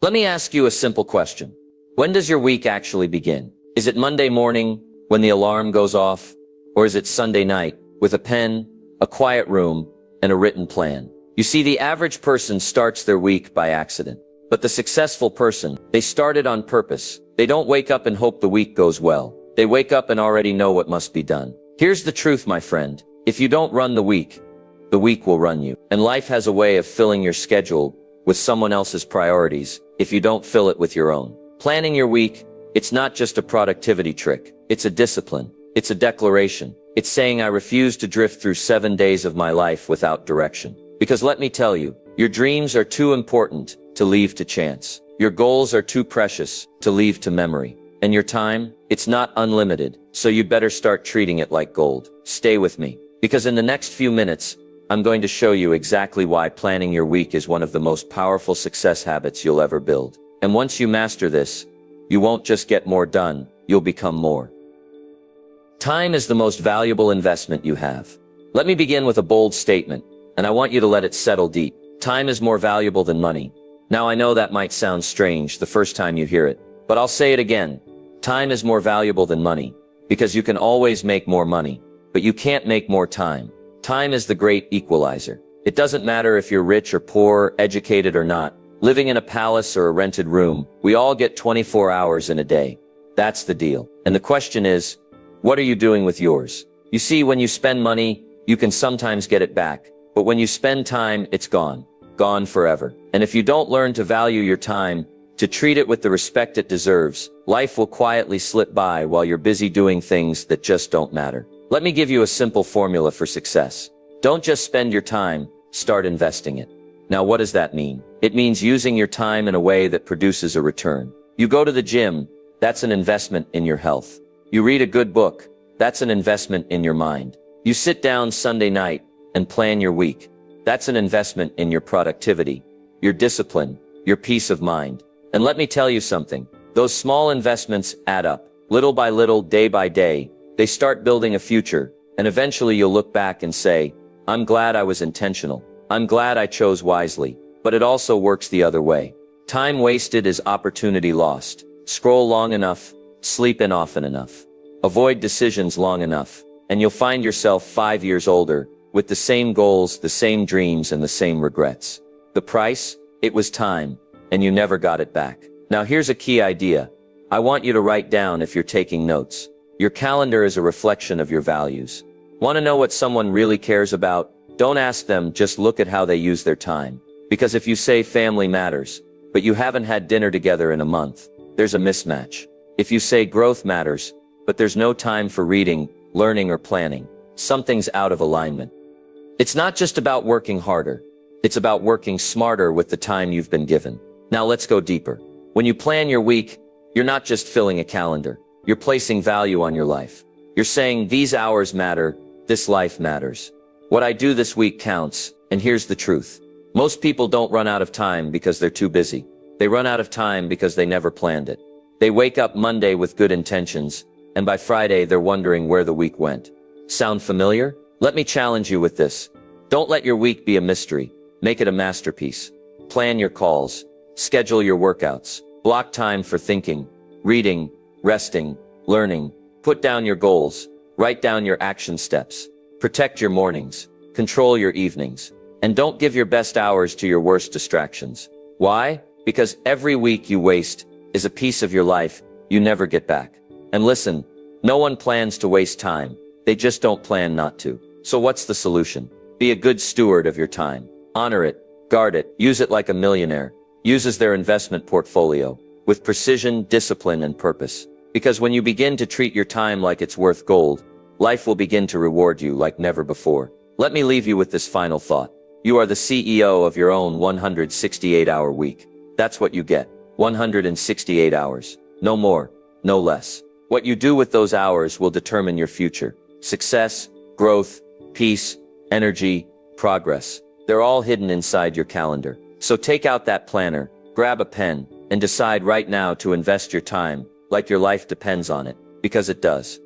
Let me ask you a simple question. When does your week actually begin? Is it Monday morning when the alarm goes off? Or is it Sunday night with a pen, a quiet room, and a written plan? You see, the average person starts their week by accident. But the successful person, they start it on purpose. They don't wake up and hope the week goes well. They wake up and already know what must be done. Here's the truth, my friend. If you don't run the week will run you. And life has a way of filling your schedule with someone else's priorities if you don't fill it with your own. Planning your week, it's not just a productivity trick. It's a discipline. It's a declaration. It's saying I refuse to drift through 7 days of my life without direction. Because let me tell you, your dreams are too important to leave to chance. Your goals are too precious to leave to memory. And your time, it's not unlimited, so you better start treating it like gold. Stay with me, because in the next few minutes, I'm going to show you exactly why planning your week is one of the most powerful success habits you'll ever build. And once you master this, you won't just get more done, you'll become more. Time is the most valuable investment you have. Let me begin with a bold statement, and I want you to let it settle deep. Time is more valuable than money. Now I know that might sound strange the first time you hear it, but I'll say it again. Time is more valuable than money, because you can always make more money, but you can't make more time. Time is the great equalizer. It doesn't matter if you're rich or poor, educated or not, living in a palace or a rented room, we all get 24 hours in a day. That's the deal. And the question is, what are you doing with yours? You see, when you spend money, you can sometimes get it back, but when you spend time, it's gone. Gone forever. And if you don't learn to value your time, to treat it with the respect it deserves, life will quietly slip by while you're busy doing things that just don't matter. Let me give you a simple formula for success. Don't just spend your time, start investing it. Now what does that mean? It means using your time in a way that produces a return. You go to the gym, that's an investment in your health. You read a good book, that's an investment in your mind. You sit down Sunday night and plan your week. That's an investment in your productivity, your discipline, your peace of mind. And let me tell you something, those small investments add up. Little by little, day by day, they start building a future, and eventually you'll look back and say, I'm glad I was intentional. I'm glad I chose wisely. But it also works the other way. Time wasted is opportunity lost. Scroll long enough, sleep in often enough. Avoid decisions long enough, and you'll find yourself 5 years older, with the same goals, the same dreams, and the same regrets. The price? It was time, and you never got it back. Now here's a key idea. I want you to write down if you're taking notes. Your calendar is a reflection of your values. Want to know what someone really cares about? Don't ask them, just look at how they use their time. Because if you say family matters, but you haven't had dinner together in a month, there's a mismatch. If you say growth matters, but there's no time for reading, learning, or planning, something's out of alignment. It's not just about working harder. It's about working smarter with the time you've been given. Now let's go deeper. When you plan your week, you're not just filling a calendar. You're placing value on your life. You're saying these hours matter, this life matters. What I do this week counts, and here's the truth. Most people don't run out of time because they're too busy. They run out of time because they never planned it. They wake up Monday with good intentions, and by Friday they're wondering where the week went. Sound familiar? Let me challenge you with this. Don't let your week be a mystery. Make it a masterpiece. Plan your calls. Schedule your workouts. Block time for thinking, reading, resting, learning. Put down your goals. Write down your action steps. Protect your mornings. Control your evenings. And don't give your best hours to your worst distractions. Why? Because every week you waste is a piece of your life you never get back. And listen, no one plans to waste time. They just don't plan not to. So what's the solution? Be a good steward of your time. Honor it. Guard it. Use it like a millionaire uses their investment portfolio, with precision, discipline, and purpose. Because when you begin to treat your time like it's worth gold, life will begin to reward you like never before. Let me leave you with this final thought. You are the CEO of your own 168-hour week. That's what you get. 168 hours. No more, no less. What you do with those hours will determine your future. Success, growth, peace, energy, progress. They're all hidden inside your calendar. So take out that planner, grab a pen, and decide right now to invest your time like your life depends on it, because it does.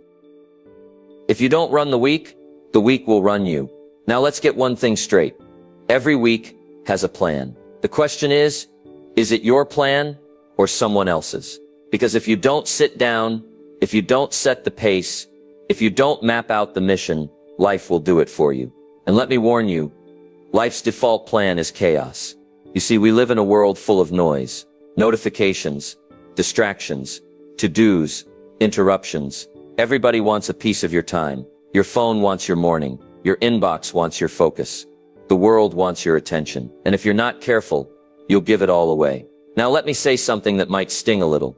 If you don't run the week will run you. Now let's get one thing straight. Every week has a plan. The question is, Is it your plan or someone else's? Because if you don't sit down, if you don't set the pace, if you don't map out the mission, life will do it for you. And let me warn you, life's default plan is chaos. You see, we live in a world full of noise, notifications, distractions, to-dos, interruptions. Everybody wants a piece of your time. Your phone wants your morning. Your inbox wants your focus. The world wants your attention. And if you're not careful, you'll give it all away. Now let me say something that might sting a little.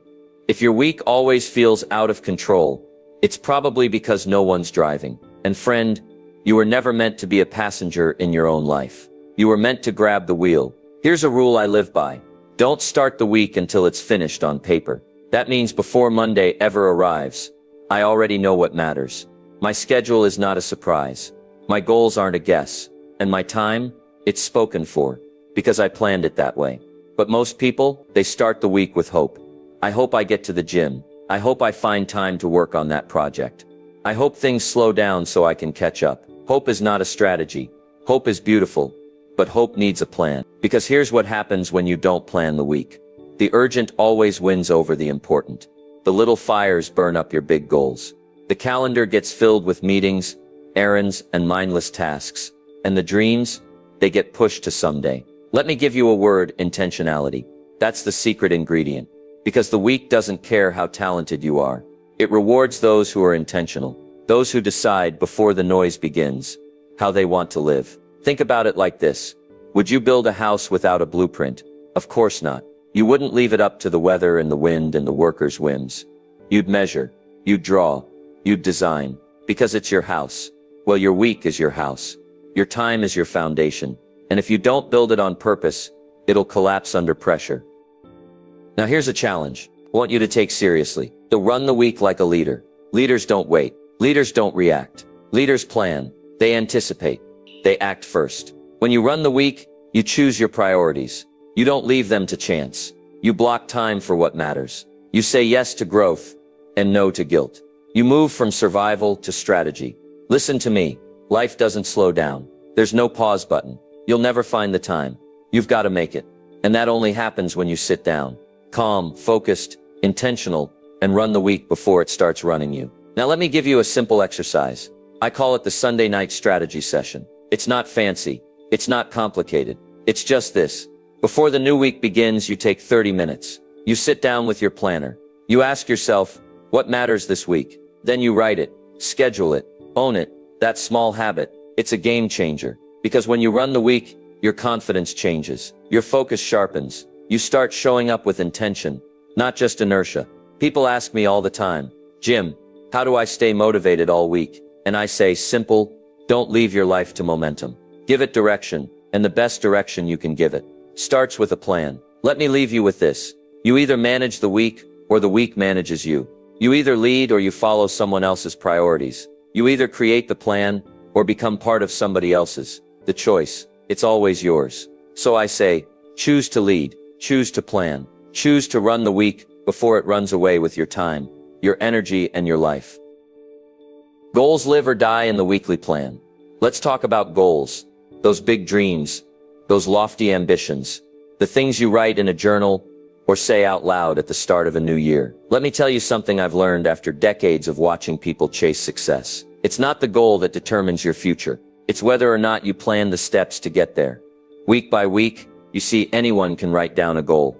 If your week always feels out of control, it's probably because no one's driving. And friend, you were never meant to be a passenger in your own life. You were meant to grab the wheel. Here's a rule I live by. Don't start the week until it's finished on paper. That means before Monday ever arrives, I already know what matters. My schedule is not a surprise. My goals aren't a guess. And my time, it's spoken for, because I planned it that way. But most people, they start the week with hope. I hope I get to the gym. I hope I find time to work on that project. I hope things slow down so I can catch up. Hope is not a strategy. Hope is beautiful, but hope needs a plan. Because here's what happens when you don't plan the week. The urgent always wins over the important. The little fires burn up your big goals. The calendar gets filled with meetings, errands, and mindless tasks. And the dreams, they get pushed to someday. Let me give you a word: intentionality. That's the secret ingredient. Because the week doesn't care how talented you are. It rewards those who are intentional. Those who decide before the noise begins how they want to live. Think about it like this. Would you build a house without a blueprint? Of course not. You wouldn't leave it up to the weather and the wind and the workers' whims. You'd measure, you'd draw, you'd design, because it's your house. Well, your week is your house. Your time is your foundation. And if you don't build it on purpose, it'll collapse under pressure. Now here's a challenge I want you to take seriously. To run the week like a leader. Leaders don't wait. Leaders don't react. Leaders plan. They anticipate. They act first. When you run the week, you choose your priorities. You don't leave them to chance. You block time for what matters. You say yes to growth and no to guilt. You move from survival to strategy. Listen to me. Life doesn't slow down. There's no pause button. You'll never find the time. You've got to make it. And that only happens when you sit down, calm, focused, intentional, and run the week before it starts running you. Now let me give you a simple exercise. I call it the Sunday night strategy session. It's not fancy. It's not complicated. It's just this. Before the new week begins, you take 30 minutes. You sit down with your planner. You ask yourself, what matters this week? Then you write it, schedule it, own it. That small habit, it's a game changer. Because when you run the week, your confidence changes. Your focus sharpens. You start showing up with intention, not just inertia. People ask me all the time, Jim, how do I stay motivated all week? And I say, simple, don't leave your life to momentum. Give it direction, and the best direction you can give it starts with a plan. Let me leave you with this. You either manage the week, or the week manages you. You either lead or you follow someone else's priorities. You either create the plan, or become part of somebody else's. The choice, it's always yours. So I say, choose to lead, choose to plan, choose to run the week before it runs away with your time, your energy, and your life. Goals live or die in the weekly plan. Let's talk about goals. Those big dreams, those lofty ambitions, the things you write in a journal or say out loud at the start of a new year. Let me tell you something I've learned after decades of watching people chase success. It's not the goal that determines your future. It's whether or not you plan the steps to get there. Week by week, you see, anyone can write down a goal.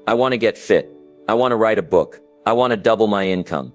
I want to get fit. I want to write a book. I want to double my income.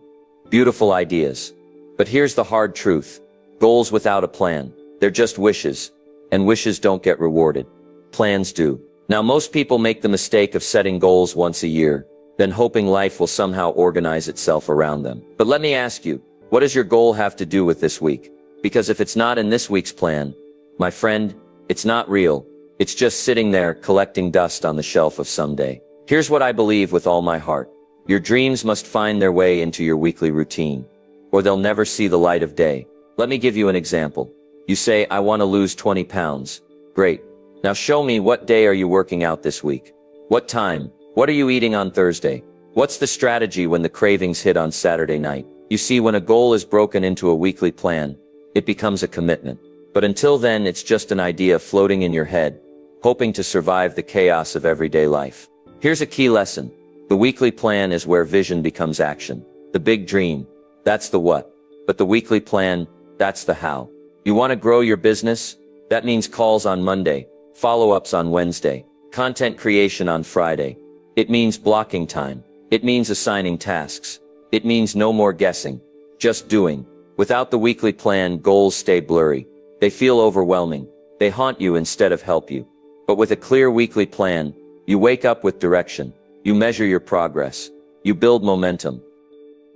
Beautiful ideas. But here's the hard truth. Goals without a plan, they're just wishes. And wishes don't get rewarded. Plans do. Now most people make the mistake of setting goals once a year, then hoping life will somehow organize itself around them. But let me ask you, what does your goal have to do with this week? Because if it's not in this week's plan, my friend, it's not real. It's just sitting there collecting dust on the shelf of someday. Here's what I believe with all my heart. Your dreams must find their way into your weekly routine, or they'll never see the light of day. Let me give you an example. You say, I want to lose 20 pounds. Great. Now show me, what day are you working out this week? What time? What are you eating on Thursday? What's the strategy when the cravings hit on Saturday night? You see, when a goal is broken into a weekly plan, it becomes a commitment. But until then, it's just an idea floating in your head, hoping to survive the chaos of everyday life. Here's a key lesson. The weekly plan is where vision becomes action. The big dream, that's the what. But the weekly plan, that's the how. You want to grow your business? That means calls on Monday, follow-ups on Wednesday, content creation on Friday. It means blocking time. It means assigning tasks. It means no more guessing, just doing. Without the weekly plan, goals stay blurry. They feel overwhelming. They haunt you instead of help you. But with a clear weekly plan, you wake up with direction. You measure your progress. You build momentum.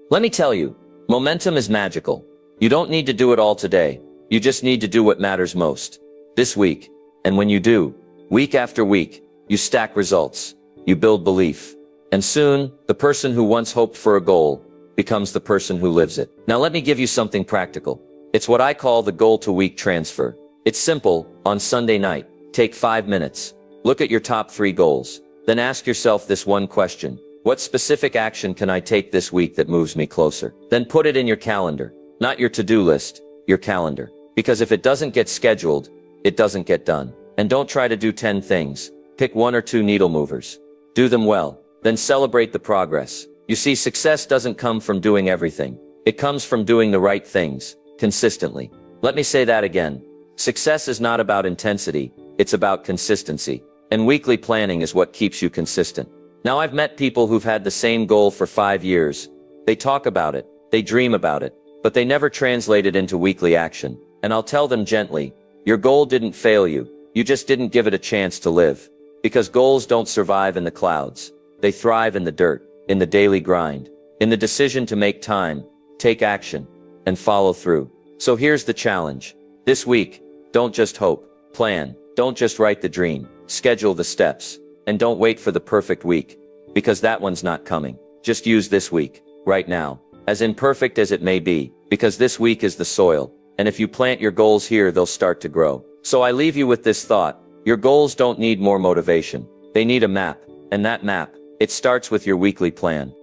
Let me tell you, momentum is magical. You don't need to do it all today. You just need to do what matters most. This week. And when you do, week after week, you stack results. You build belief. And soon, the person who once hoped for a goal becomes the person who lives it. Now let me give you something practical. It's what I call the goal to week transfer. It's simple. On Sunday night, take 5 minutes. Look at your top 3 goals. Then ask yourself this one question. What specific action can I take this week that moves me closer? Then put it in your calendar. Not your to-do list, your calendar. Because if it doesn't get scheduled, it doesn't get done. And don't try to do 10 things. Pick 1 or 2 needle movers. Do them well. Then celebrate the progress. You see, success doesn't come from doing everything. It comes from doing the right things, consistently. Let me say that again. Success is not about intensity, it's about consistency. And weekly planning is what keeps you consistent. Now I've met people who've had the same goal for 5 years. They talk about it, they dream about it, but they never translate it into weekly action. And I'll tell them gently, your goal didn't fail you. You just didn't give it a chance to live. Because goals don't survive in the clouds. They thrive in the dirt, in the daily grind, in the decision to make time, take action, and follow through. So here's the challenge. This week, don't just hope, plan. Don't just write the dream, schedule the steps. And don't wait for the perfect week, because that one's not coming. Just use this week, right now, as imperfect as it may be, because this week is the soil. And if you plant your goals here, they'll start to grow. So I leave you with this thought. Your goals don't need more motivation. They need a map. And that map, it starts with your weekly plan.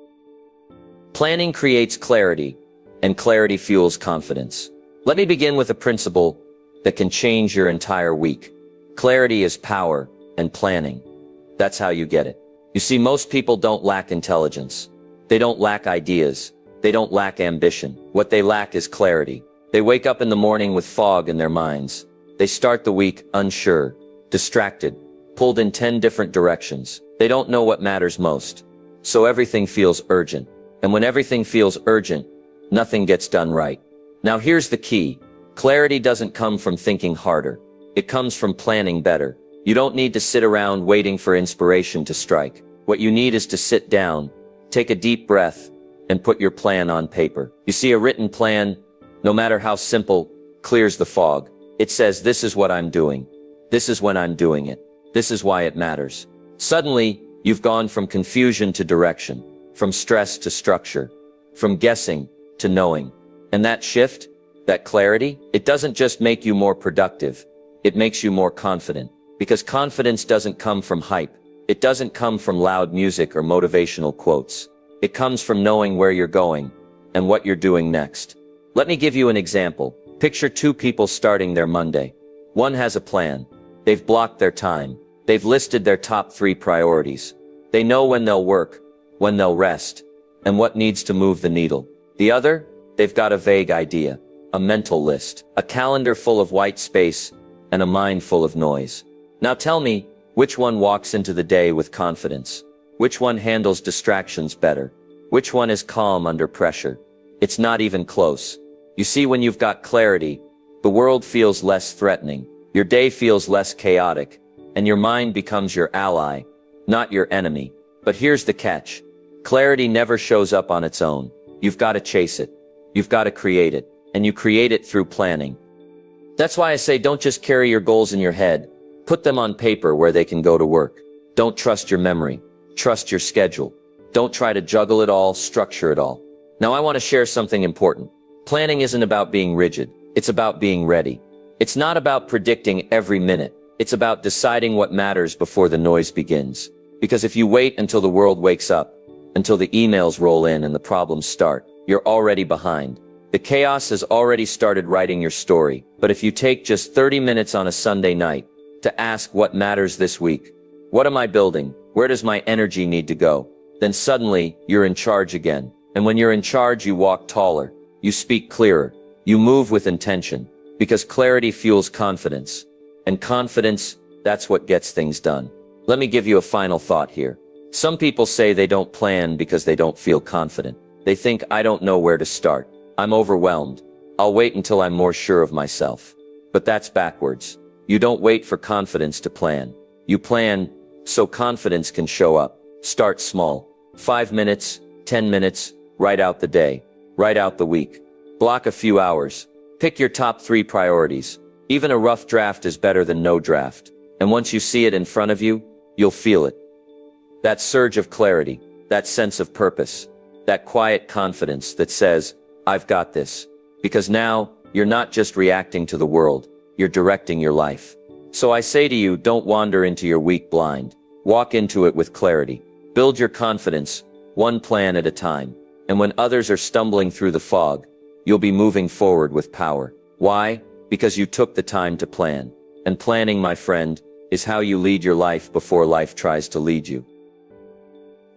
Planning creates clarity, and clarity fuels confidence. Let me begin with a principle that can change your entire week. Clarity is power, and planning. That's how you get it. You see, most people don't lack intelligence. They don't lack ideas. They don't lack ambition. What they lack is clarity. They wake up in the morning with fog in their minds. They start the week unsure, distracted, pulled in 10 different directions. They don't know what matters most. So everything feels urgent. And when everything feels urgent, nothing gets done right. Now here's the key. Clarity doesn't come from thinking harder. It comes from planning better. You don't need to sit around waiting for inspiration to strike. What you need is to sit down, take a deep breath, and put your plan on paper. You see, a written plan, no matter how simple, clears the fog. It says, this is what I'm doing. This is when I'm doing it. This is why it matters. Suddenly, you've gone from confusion to direction, from stress to structure, from guessing to knowing. And that shift, that clarity, it doesn't just make you more productive. It makes you more confident. Because confidence doesn't come from hype. It doesn't come from loud music or motivational quotes. It comes from knowing where you're going and what you're doing next. Let me give you an example. Picture 2 people starting their Monday. One has a plan. They've blocked their time. They've listed their top 3 priorities. They know when they'll work, when they'll rest, and what needs to move the needle. The other, they've got a vague idea, a mental list, a calendar full of white space, and a mind full of noise. Now tell me, which one walks into the day with confidence? Which one handles distractions better? Which one is calm under pressure? It's not even close. You see, when you've got clarity, the world feels less threatening, your day feels less chaotic, and your mind becomes your ally, not your enemy. But here's the catch. Clarity never shows up on its own. You've got to chase it. You've got to create it. And you create it through planning. That's why I say don't just carry your goals in your head. Put them on paper where they can go to work. Don't trust your memory. Trust your schedule. Don't try to juggle it all, structure it all. Now I want to share something important. Planning isn't about being rigid. It's about being ready. It's not about predicting every minute. It's about deciding what matters before the noise begins. Because if you wait until the world wakes up, until the emails roll in and the problems start, you're already behind. The chaos has already started writing your story. But if you take just 30 minutes on a Sunday night to ask what matters this week, what am I building? Where does my energy need to go? Then suddenly, you're in charge again. And when you're in charge, you walk taller. You speak clearer. You move with intention. Because clarity fuels confidence. And confidence, that's what gets things done. Let me give you a final thought here. Some people say they don't plan because they don't feel confident. They think, I don't know where to start. I'm overwhelmed. I'll wait until I'm more sure of myself. But that's backwards. You don't wait for confidence to plan. You plan so confidence can show up. Start small. 5 minutes, 10 minutes, write out the day. Write out the week. Block a few hours. Pick your top 3 priorities. Even a rough draft is better than no draft. And once you see it in front of you, you'll feel it. That surge of clarity, that sense of purpose, that quiet confidence that says, I've got this. Because now, you're not just reacting to the world, you're directing your life. So I say to you, don't wander into your week blind. Walk into it with clarity. Build your confidence, one plan at a time. And when others are stumbling through the fog, you'll be moving forward with power. Why? Because you took the time to plan. And planning, my friend, is how you lead your life before life tries to lead you.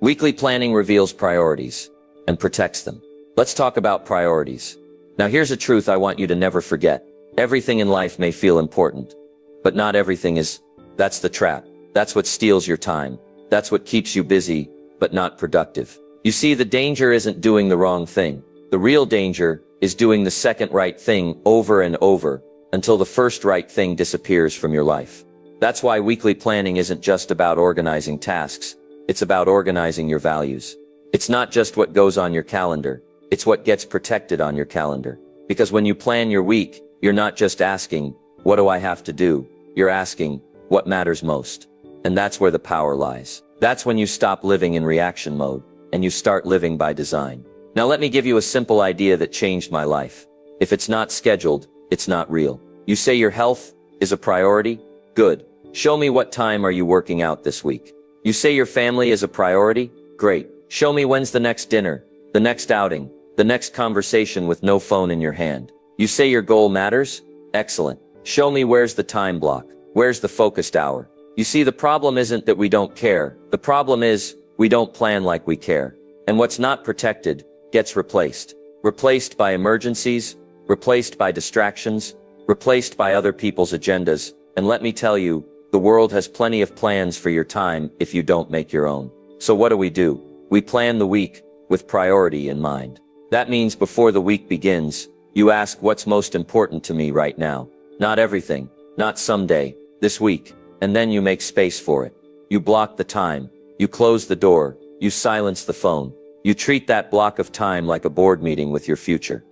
Weekly planning reveals priorities and protects them. Let's talk about priorities. Now here's a truth I want you to never forget. Everything in life may feel important, but not everything is. That's the trap. That's what steals your time. That's what keeps you busy, but not productive. You see, the danger isn't doing the wrong thing. The real danger is doing the second right thing over and over until the first right thing disappears from your life. That's why weekly planning isn't just about organizing tasks. It's about organizing your values. It's not just what goes on your calendar. It's what gets protected on your calendar. Because when you plan your week, you're not just asking, what do I have to do? You're asking, what matters most? And that's where the power lies. That's when you stop living in reaction mode and you start living by design. Now let me give you a simple idea that changed my life. If it's not scheduled, it's not real. You say your health is a priority? Good. Show me what time are you working out this week. You say your family is a priority? Great. Show me when's the next dinner, the next outing, the next conversation with no phone in your hand. You say your goal matters? Excellent. Show me where's the time block, where's the focused hour. You see, the problem isn't that we don't care. The problem is we don't plan like we care. And what's not protected gets replaced. Replaced by emergencies, replaced by distractions, replaced by other people's agendas. And let me tell you, the world has plenty of plans for your time if you don't make your own. So what do? We plan the week with priority in mind. That means before the week begins, you ask what's most important to me right now. Not everything, not someday, this week. And then you make space for it. You block the time. You close the door. You silence the phone. You treat that block of time like a board meeting with your future.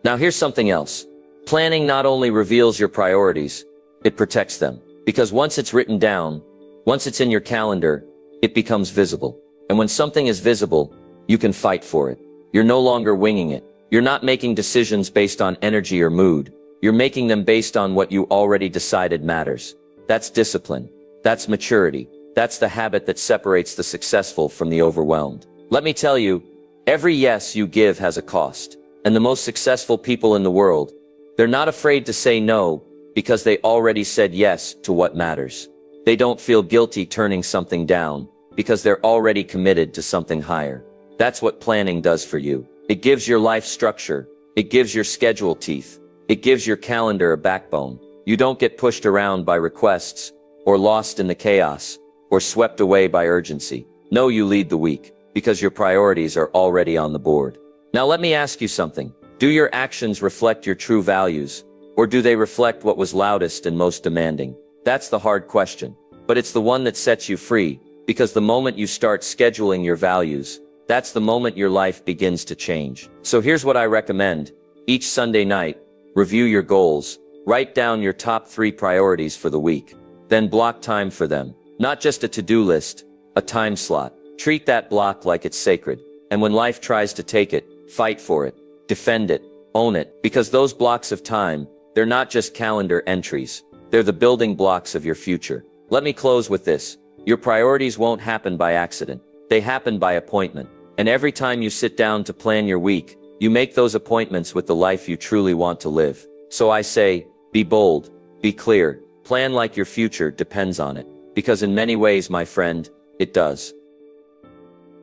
Now here's something else. Planning not only reveals your priorities, it protects them. Because once it's written down, once it's in your calendar, it becomes visible. And when something is visible, you can fight for it. You're no longer winging it. You're not making decisions based on energy or mood. You're making them based on what you already decided matters. That's discipline. That's maturity. That's the habit that separates the successful from the overwhelmed. Let me tell you, every yes you give has a cost. And the most successful people in the world, they're not afraid to say no because they already said yes to what matters. They don't feel guilty turning something down because they're already committed to something higher. That's what planning does for you. It gives your life structure. It gives your schedule teeth. It gives your calendar a backbone. You don't get pushed around by requests, or lost in the chaos, or swept away by urgency. No, you lead the week, because your priorities are already on the board. Now let me ask you something. Do your actions reflect your true values, or do they reflect what was loudest and most demanding? That's the hard question, but it's the one that sets you free, because the moment you start scheduling your values, that's the moment your life begins to change. So here's what I recommend. Each Sunday night, review your goals. Write down your top 3 priorities for the week. Then block time for them. Not just a to-do list, a time slot. Treat that block like it's sacred. And when life tries to take it, fight for it. Defend it. Own it. Because those blocks of time, they're not just calendar entries. They're the building blocks of your future. Let me close with this. Your priorities won't happen by accident. They happen by appointment. And every time you sit down to plan your week, you make those appointments with the life you truly want to live. So I say, be bold, be clear, plan like your future depends on it. Because in many ways, my friend, It does.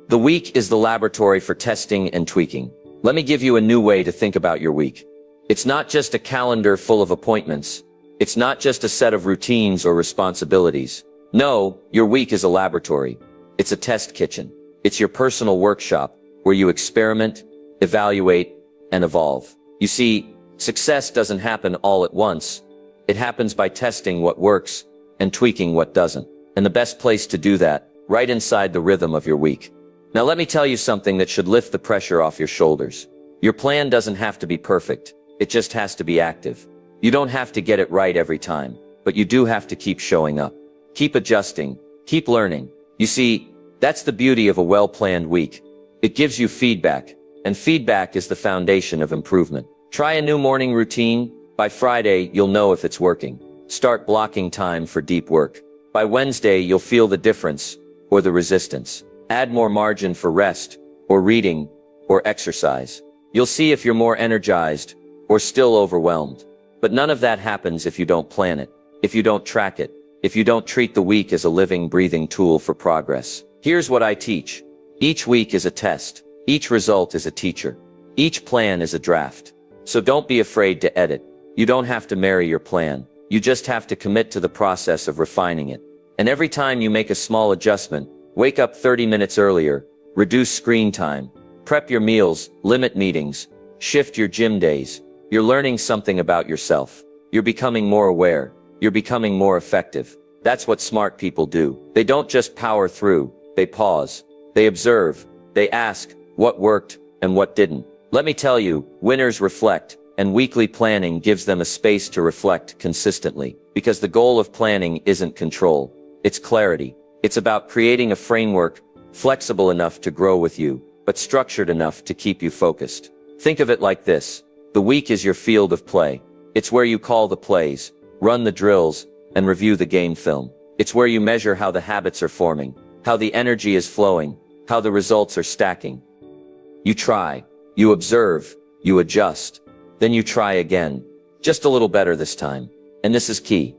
The week is the laboratory for testing and tweaking. Let me give you a new way to think about your week. It's not just a calendar full of appointments. It's not just a set of routines or responsibilities. No, your week is a laboratory. It's a test kitchen. It's your personal workshop where you experiment, evaluate, and evolve. You see, success doesn't happen all at once. It happens by testing what works and tweaking what doesn't. And the best place to do that, right inside the rhythm of your week. Now let me tell you something that should lift the pressure off your shoulders. Your plan doesn't have to be perfect. It just has to be active. You don't have to get it right every time, but you do have to keep showing up. Keep adjusting. Keep learning. You see, that's the beauty of a well-planned week. It gives you feedback, and feedback is the foundation of improvement. Try a new morning routine. By Friday, you'll know if it's working. Start blocking time for deep work. By Wednesday, you'll feel the difference or the resistance. Add more margin for rest, or reading, or exercise. You'll see if you're more energized, or still overwhelmed. But none of that happens if you don't plan it, if you don't track it, if you don't treat the week as a living, breathing tool for progress. Here's what I teach. Each week is a test. Each result is a teacher. Each plan is a draft. So don't be afraid to edit. You don't have to marry your plan. You just have to commit to the process of refining it. And every time you make a small adjustment, wake up 30 minutes earlier, reduce screen time, prep your meals, limit meetings, shift your gym days. You're learning something about yourself. You're becoming more aware. You're becoming more effective. That's what smart people do. They don't just power through. They pause. They observe. They ask what worked and what didn't. Let me tell you, winners reflect, and weekly planning gives them a space to reflect consistently. Because the goal of planning isn't control. It's clarity. It's about creating a framework flexible enough to grow with you, but structured enough to keep you focused. Think of it like this. The week is your field of play. It's where you call the plays, run the drills, and review the game film. It's where you measure how the habits are forming, how the energy is flowing, how the results are stacking. You try, you observe, you adjust, then you try again, just a little better this time. And this is key.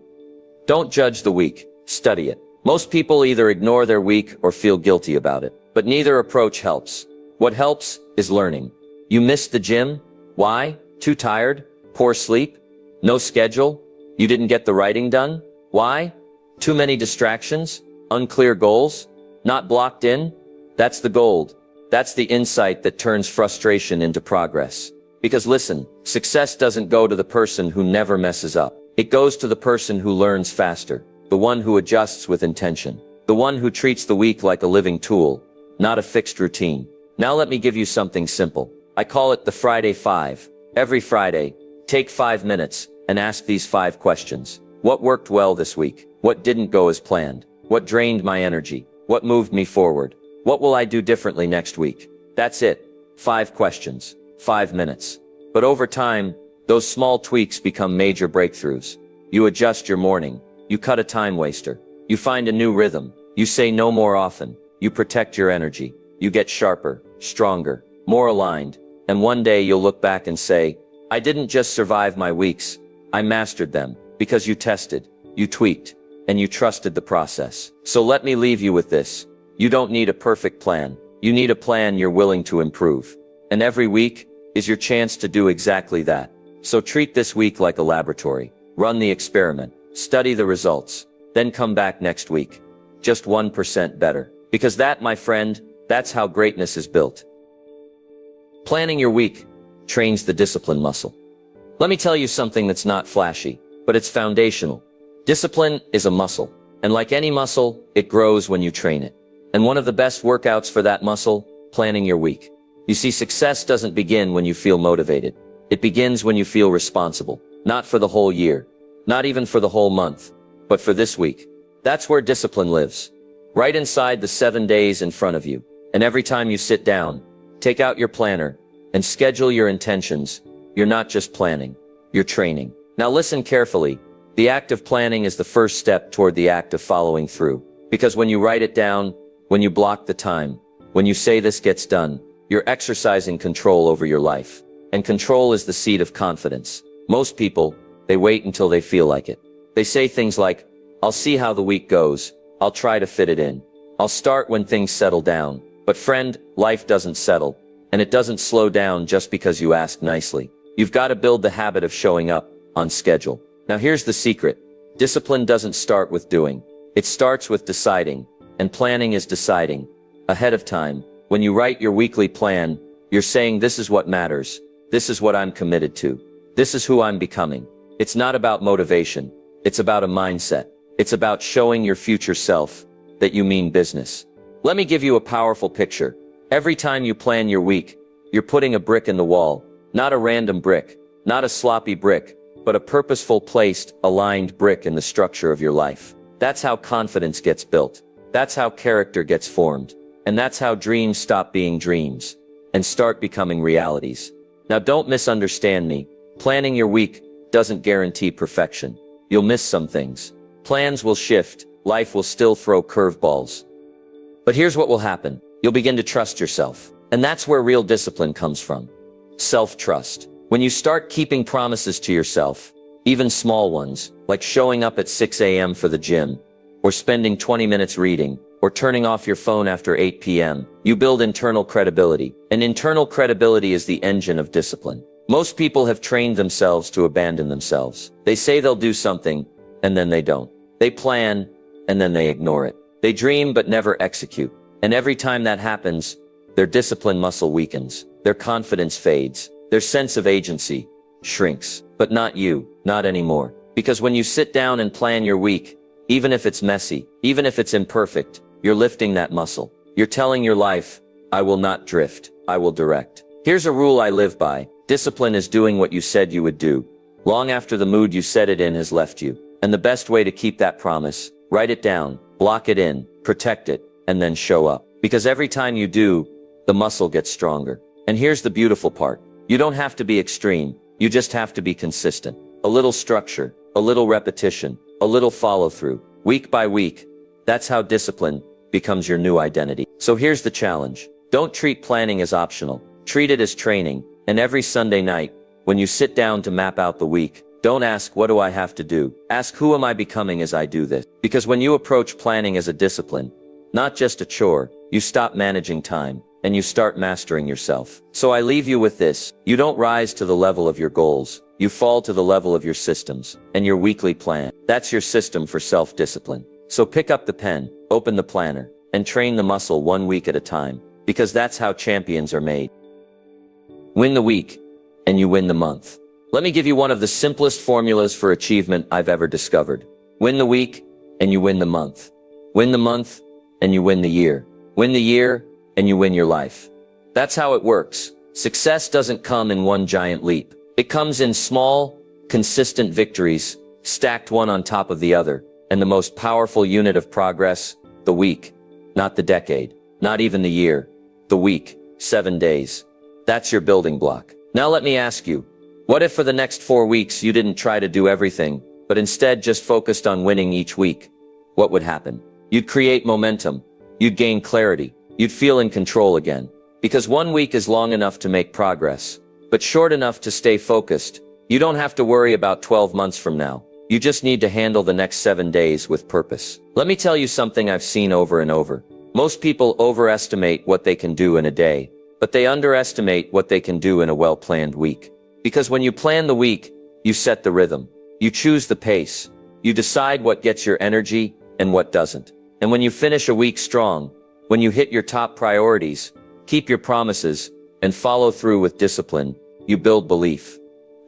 Don't judge the week, study it. Most people either ignore their week or feel guilty about it, but neither approach helps. What helps is learning. You missed the gym? Why? Too tired? Poor sleep? No schedule? You didn't get the writing done? Why? Too many distractions? Unclear goals? Not blocked in? That's the gold. That's the insight that turns frustration into progress. Because listen, success doesn't go to the person who never messes up. It goes to the person who learns faster, the one who adjusts with intention, the one who treats the week like a living tool, not a fixed routine. Now let me give you something simple. I call it the Friday 5. Every Friday, take 5 minutes and ask these 5 questions. What worked well this week? What didn't go as planned? What drained my energy? What moved me forward? What will I do differently next week? That's it. 5 questions. 5 minutes. But over time, those small tweaks become major breakthroughs. You adjust your morning. You cut a time waster. You find a new rhythm. You say no more often. You protect your energy. You get sharper, stronger, more aligned. And one day you'll look back and say, I didn't just survive my weeks. I mastered them because you tested, you tweaked, and you trusted the process. So let me leave you with this. You don't need a perfect plan. You need a plan you're willing to improve. And every week is your chance to do exactly that. So treat this week like a laboratory. Run the experiment. Study the results. Then come back next week. Just 1% better. Because that, my friend, that's how greatness is built. Planning your week trains the discipline muscle. Let me tell you something that's not flashy, but it's foundational. Discipline is a muscle. And like any muscle, it grows when you train it. And one of the best workouts for that muscle, planning your week. You see, success doesn't begin when you feel motivated. It begins when you feel responsible. Not for the whole year. Not even for the whole month. But for this week. That's where discipline lives. Right inside the 7 days in front of you. And every time you sit down, take out your planner and schedule your intentions. You're not just planning. You're training. Now listen carefully. The act of planning is the first step toward the act of following through. Because when you write it down, when you block the time, when you say this gets done, you're exercising control over your life. And control is the seed of confidence. Most people, they wait until they feel like it. They say things like, I'll see how the week goes. I'll try to fit it in. I'll start when things settle down. But friend, life doesn't settle, and it doesn't slow down just because you ask nicely. You've got to build the habit of showing up on schedule. Now here's the secret. Discipline doesn't start with doing. It starts with deciding, and planning is deciding ahead of time. When you write your weekly plan, you're saying this is what matters. This is what I'm committed to. This is who I'm becoming. It's not about motivation. It's about a mindset. It's about showing your future self that you mean business. Let me give you a powerful picture. Every time you plan your week, you're putting a brick in the wall. Not a random brick, not a sloppy brick, but a purposeful placed, aligned brick in the structure of your life. That's how confidence gets built. That's how character gets formed. And that's how dreams stop being dreams and start becoming realities. Now don't misunderstand me. Planning your week doesn't guarantee perfection. You'll miss some things. Plans will shift. Life will still throw curveballs. But here's what will happen. You'll begin to trust yourself. And that's where real discipline comes from. Self-trust. When you start keeping promises to yourself, even small ones, like showing up at 6 a.m. for the gym, or spending 20 minutes reading, or turning off your phone after 8 p.m., you build internal credibility. And internal credibility is the engine of discipline. Most people have trained themselves to abandon themselves. They say they'll do something, and then they don't. They plan, and then they ignore it. They dream but never execute. And every time that happens, their discipline muscle weakens. Their confidence fades. Their sense of agency shrinks. But not you, not anymore. Because when you sit down and plan your week, even if it's messy, even if it's imperfect, you're lifting that muscle. You're telling your life, I will not drift. I will direct. Here's a rule I live by. Discipline is doing what you said you would do, long after the mood you set it in has left you. And the best way to keep that promise, write it down, block it in, protect it, and then show up. Because every time you do, the muscle gets stronger. And here's the beautiful part. You don't have to be extreme. You just have to be consistent. A little structure, a little repetition, a little follow-through, week by week. That's how discipline becomes your new identity. So here's the challenge. Don't treat planning as optional. Treat it as training. And every Sunday night, when you sit down to map out the week, don't ask, what do I have to do? Ask, who am I becoming as I do this? Because when you approach planning as a discipline, not just a chore, you stop managing time, and you start mastering yourself. So I leave you with this. You don't rise to the level of your goals. You fall to the level of your systems and your weekly plan. That's your system for self-discipline. So pick up the pen, open the planner, and train the muscle 1 week at a time. Because that's how champions are made. Win the week, and you win the month. Let me give you one of the simplest formulas for achievement I've ever discovered. Win the week, and you win the month. Win the month, and you win the year. Win the year, and you win your life. That's how it works. Success doesn't come in one giant leap. It comes in small, consistent victories, stacked one on top of the other. And the most powerful unit of progress, the week. Not the decade, not even the year. The week, 7 days. That's your building block. Now let me ask you, what if for the next 4 weeks you didn't try to do everything, but instead just focused on winning each week? What would happen? You'd create momentum. You'd gain clarity. You'd feel in control again. Because 1 week is long enough to make progress, but short enough to stay focused. You don't have to worry about 12 months from now. You just need to handle the next 7 days with purpose. Let me tell you something I've seen over and over. Most people overestimate what they can do in a day, but they underestimate what they can do in a well-planned week. Because when you plan the week, you set the rhythm. You choose the pace. You decide what gets your energy and what doesn't. And when you finish a week strong, when you hit your top priorities, keep your promises, and follow through with discipline, you build belief.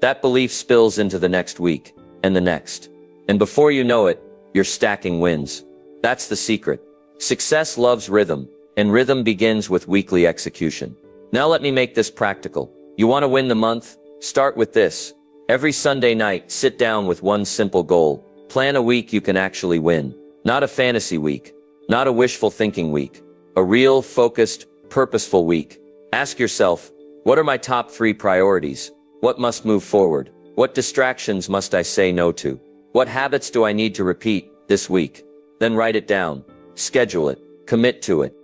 That belief spills into the next week, and the next. And before you know it, you're stacking wins. That's the secret. Success loves rhythm, and rhythm begins with weekly execution. Now let me make this practical. You want to win the month? Start with this. Every Sunday night, sit down with one simple goal. Plan a week you can actually win. Not a fantasy week. Not a wishful thinking week. A real, focused, purposeful week. Ask yourself, what are my top 3 priorities? What must move forward? What distractions must I say no to? What habits do I need to repeat this week? Then write it down. Schedule it. Commit to it.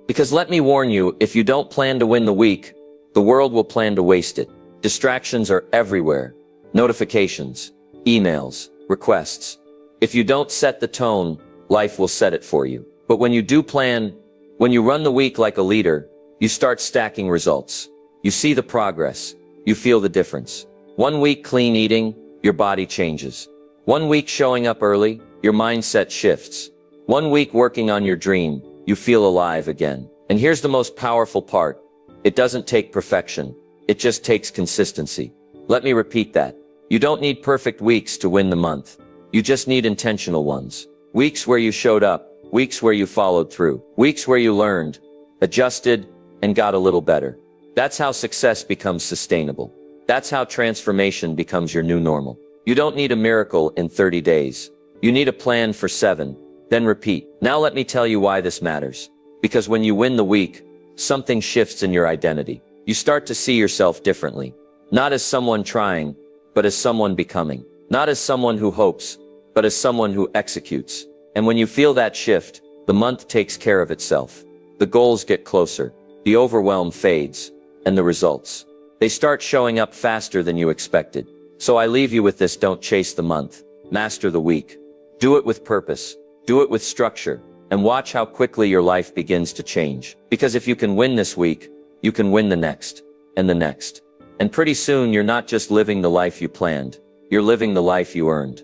Because let me warn you, if you don't plan to win the week, the world will plan to waste it. Distractions are everywhere. Notifications, emails, requests. If you don't set the tone, life will set it for you. But when you do plan, when you run the week like a leader, you start stacking results. You see the progress. You feel the difference. 1 week clean eating, your body changes. 1 week showing up early, your mindset shifts. 1 week working on your dream, you feel alive again. And here's the most powerful part. It doesn't take perfection. It just takes consistency. Let me repeat that. You don't need perfect weeks to win the month. You just need intentional ones. Weeks where you showed up, weeks where you followed through, weeks where you learned, adjusted, and got a little better. That's how success becomes sustainable. That's how transformation becomes your new normal. You don't need a miracle in 30 days. You need a plan for 7, then repeat. Now let me tell you why this matters. Because when you win the week, something shifts in your identity. You start to see yourself differently. Not as someone trying, but as someone becoming. Not as someone who hopes, but as someone who executes. And when you feel that shift, the month takes care of itself. The goals get closer, the overwhelm fades, and the results, they start showing up faster than you expected. So I leave you with this: don't chase the month, master the week. Do it with purpose, do it with structure, and watch how quickly your life begins to change. Because if you can win this week, you can win the next, and the next. And pretty soon you're not just living the life you planned, you're living the life you earned.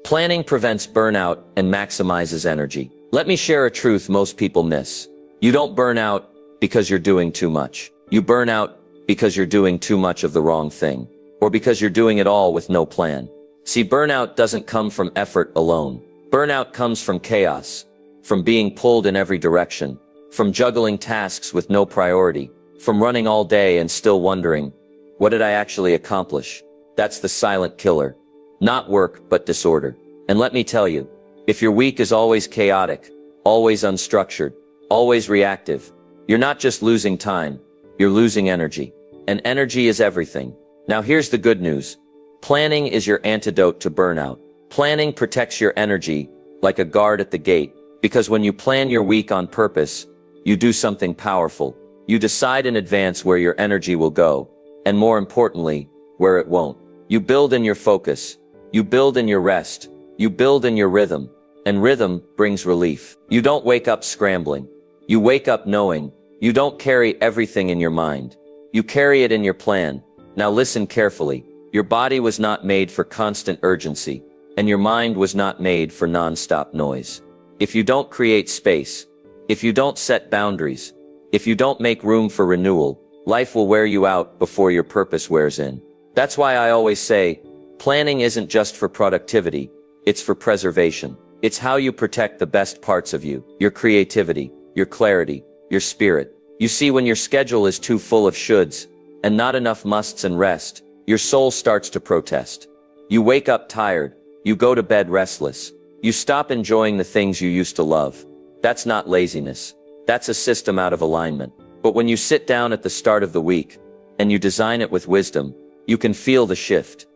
Planning prevents burnout and maximizes energy. Let me share a truth most people miss. You don't burn out because you're doing too much. You burn out because you're doing too much of the wrong thing, or because you're doing it all with no plan. See, burnout doesn't come from effort alone. Burnout comes from chaos, from being pulled in every direction, from juggling tasks with no priority, from running all day and still wondering, what did I actually accomplish? That's the silent killer. Not work, but disorder. And let me tell you, if your week is always chaotic, always unstructured, always reactive, you're not just losing time, you're losing energy. And energy is everything. Now here's the good news. Planning is your antidote to burnout. Planning protects your energy like a guard at the gate, because when you plan your week on purpose, you do something powerful. You decide in advance where your energy will go, and more importantly, where it won't. You build in your focus. You build in your rest. You build in your rhythm. And rhythm brings relief. You don't wake up scrambling. You wake up knowing. You don't carry everything in your mind. You carry it in your plan. Now listen carefully. Your body was not made for constant urgency, and your mind was not made for non-stop noise. If you don't create space, if you don't set boundaries, if you don't make room for renewal, life will wear you out before your purpose wears in. That's why I always say, planning isn't just for productivity, it's for preservation. It's how you protect the best parts of you, your creativity, your clarity, your spirit. You see, when your schedule is too full of shoulds, and not enough musts and rest, your soul starts to protest. You wake up tired, you go to bed restless, you stop enjoying the things you used to love. That's not laziness. That's a system out of alignment. But when you sit down at the start of the week, and you design it with wisdom, you can feel the shift.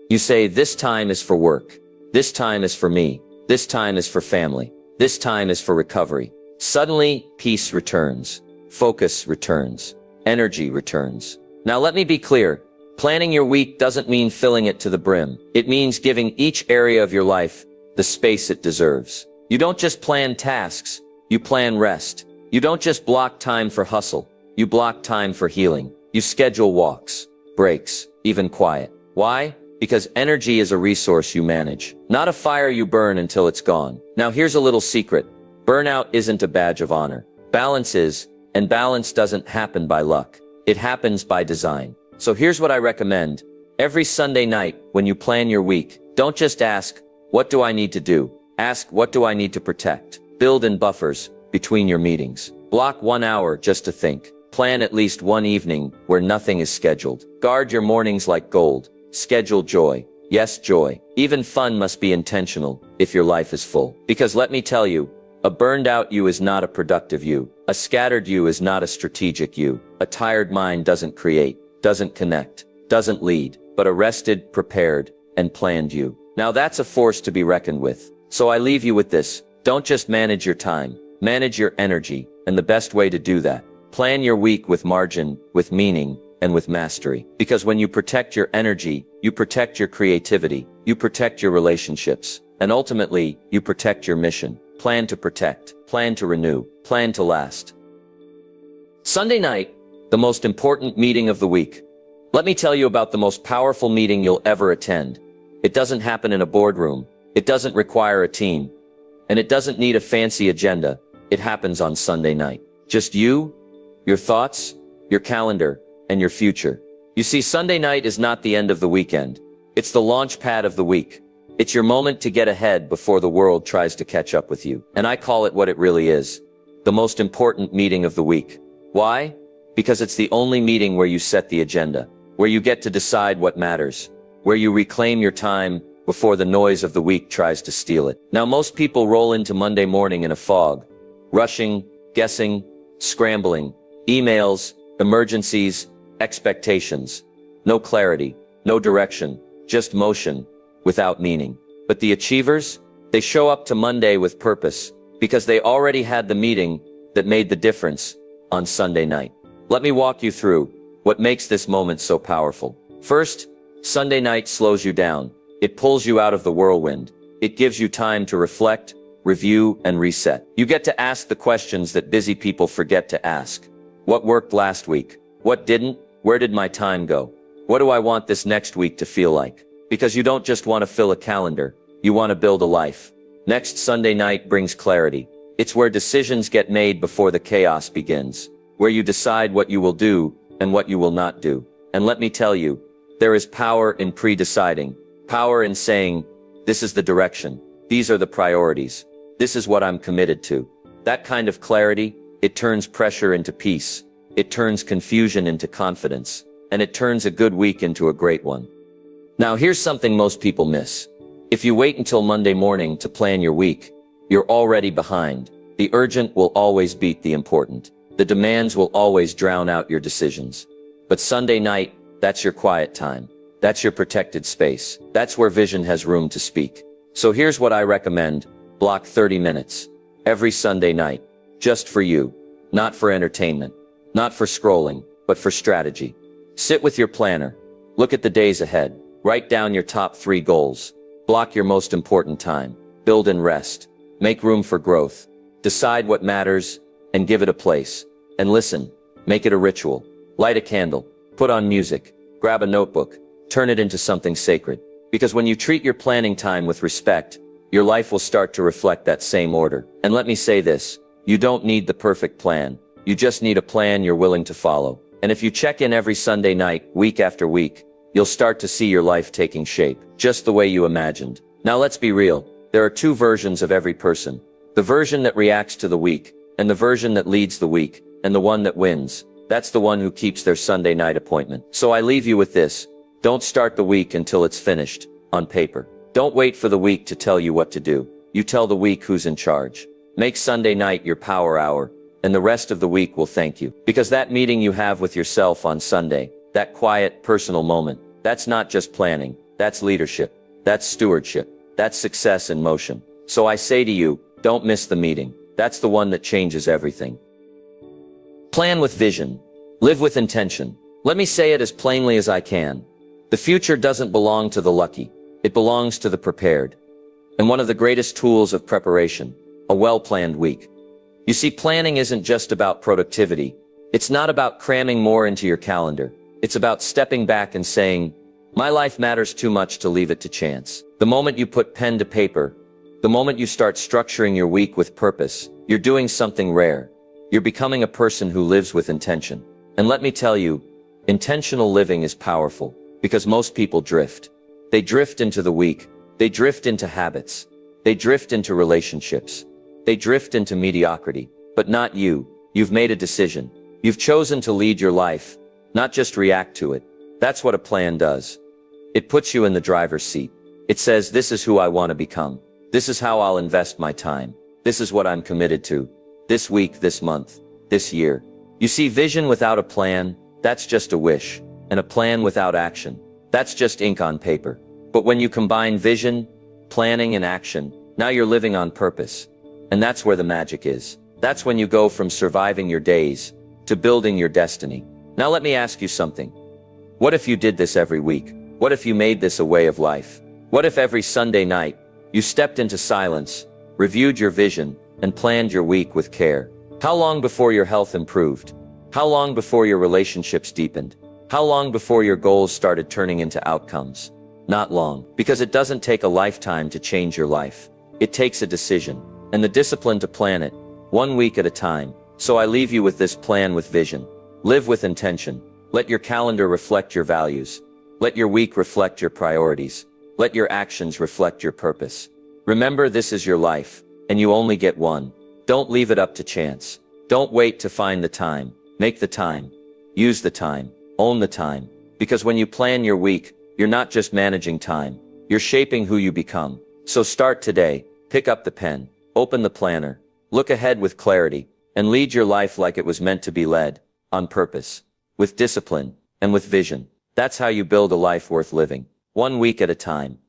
You say, this time is for work. This time is for me. This time is for family. This time is for recovery. Suddenly, peace returns. Focus returns. Energy returns. Now let me be clear. Planning your week doesn't mean filling it to the brim. It means giving each area of your life the space it deserves. You don't just plan tasks. You plan rest. You don't just block time for hustle. You block time for healing. You schedule walks, breaks, even quiet. Why? Because energy is a resource you manage, not a fire you burn until it's gone. Now here's a little secret. Burnout isn't a badge of honor. Balance is, and balance doesn't happen by luck. It happens by design. So here's what I recommend. Every Sunday night, when you plan your week, don't just ask, what do I need to do? Ask, what do I need to protect? Build in buffers between your meetings. Block 1 hour just to think. Plan at least one evening where nothing is scheduled. Guard your mornings like gold. Schedule joy. Yes, joy. Even fun must be intentional if your life is full. Because let me tell you, a burned out you is not a productive you. A scattered you is not a strategic you. A tired mind doesn't create, doesn't connect, doesn't lead, but a rested, prepared, and planned you. Now that's a force to be reckoned with. So I leave you with this. Don't just manage your time. Manage your energy. And the best way to do that, plan your week with margin, with meaning, and with mastery. Because when you protect your energy, you protect your creativity, you protect your relationships, and ultimately, you protect your mission. plan to protect, plan to renew, plan to last. Sunday night, the most important meeting of the week. Let me tell you about the most powerful meeting you'll ever attend. It doesn't happen in a boardroom. It doesn't require a team. And it doesn't need a fancy agenda. It happens on Sunday night. Just you, your thoughts, your calendar, and your future. You see, Sunday night is not the end of the weekend. It's the launch pad of the week. It's your moment to get ahead before the world tries to catch up with you. And I call it what it really is. The most important meeting of the week. Why? Because it's the only meeting where you set the agenda, where you get to decide what matters, where you reclaim your time before the noise of the week tries to steal it. Now, most people roll into Monday morning in a fog, rushing, guessing, scrambling, emails, emergencies, expectations. No clarity, no direction, just motion, without meaning. But the achievers, they show up to Monday with purpose, because they already had the meeting that made the difference on Sunday night. Let me walk you through what makes this moment so powerful. First, Sunday night slows you down. It pulls you out of the whirlwind. It gives you time to reflect, review, and reset. You get to ask the questions that busy people forget to ask. What worked last week? What didn't? Where did my time go? What do I want this next week to feel like? Because you don't just want to fill a calendar, you want to build a life. Next Sunday night brings clarity. It's where decisions get made before the chaos begins, where you decide what you will do and what you will not do. And let me tell you, there is power in pre-deciding, power in saying, this is the direction, these are the priorities, this is what I'm committed to. That kind of clarity, it turns pressure into peace, it turns confusion into confidence, and it turns a good week into a great one. Now here's something most people miss. If you wait until Monday morning to plan your week, you're already behind. The urgent will always beat the important. The demands will always drown out your decisions. But Sunday night, that's your quiet time. That's your protected space. That's where vision has room to speak. So here's what I recommend. Block 30 minutes. Every Sunday night. Just for you. Not for entertainment. Not for scrolling, but for strategy. Sit with your planner. Look at the days ahead. Write down your top 3 goals. Block your most important time. Build and rest. Make room for growth. Decide what matters and give it a place. And listen, make it a ritual. Light a candle. Put on music. Grab a notebook. Turn it into something sacred. Because when you treat your planning time with respect, your life will start to reflect that same order. And let me say this, you don't need the perfect plan. You just need a plan you're willing to follow. And if you check in every Sunday night, week after week, you'll start to see your life taking shape, just the way you imagined. Now let's be real. There are 2 versions of every person. The version that reacts to the week, and the version that leads the week, and the one that wins. That's the one who keeps their Sunday night appointment. So I leave you with this. Don't start the week until it's finished, on paper. Don't wait for the week to tell you what to do. You tell the week who's in charge. Make Sunday night your power hour, and the rest of the week will thank you. Because that meeting you have with yourself on Sunday, that quiet, personal moment, that's not just planning, that's leadership, that's stewardship, that's success in motion. So I say to you, don't miss the meeting. That's the one that changes everything. Plan with vision. Live with intention. Let me say it as plainly as I can. The future doesn't belong to the lucky. It belongs to the prepared. And one of the greatest tools of preparation, a well-planned week. You see, planning isn't just about productivity. It's not about cramming more into your calendar. It's about stepping back and saying, my life matters too much to leave it to chance. The moment you put pen to paper, the moment you start structuring your week with purpose, you're doing something rare. You're becoming a person who lives with intention. And let me tell you, intentional living is powerful, because most people drift. They drift into the week. They drift into habits. They drift into relationships. They drift into mediocrity. But not you. You've made a decision. You've chosen to lead your life, not just react to it. That's what a plan does. It puts you in the driver's seat. It says, this is who I want to become. This is how I'll invest my time. This is what I'm committed to. This week, this month, this year. You see, vision without a plan, that's just a wish. And a plan without action, that's just ink on paper. But when you combine vision, planning, and action, now you're living on purpose. And that's where the magic is. That's when you go from surviving your days to building your destiny. Now let me ask you something. What if you did this every week? What if you made this a way of life? What if every Sunday night, you stepped into silence, reviewed your vision, and planned your week with care? How long before your health improved? How long before your relationships deepened? How long before your goals started turning into outcomes? Not long, because it doesn't take a lifetime to change your life. It takes a decision, and the discipline to plan it, 1 week at a time. So I leave you with this plan with vision. Live with intention. Let your calendar reflect your values. Let your week reflect your priorities. Let your actions reflect your purpose. Remember, this is your life, and you only get one. Don't leave it up to chance. Don't wait to find the time. Make the time. Use the time. Own the time. Because when you plan your week, you're not just managing time. You're shaping who you become. So start today. Pick up the pen. Open the planner. Look ahead with clarity. And lead your life like it was meant to be led. On purpose. With discipline. And with vision. That's how you build a life worth living. 1 week at a time.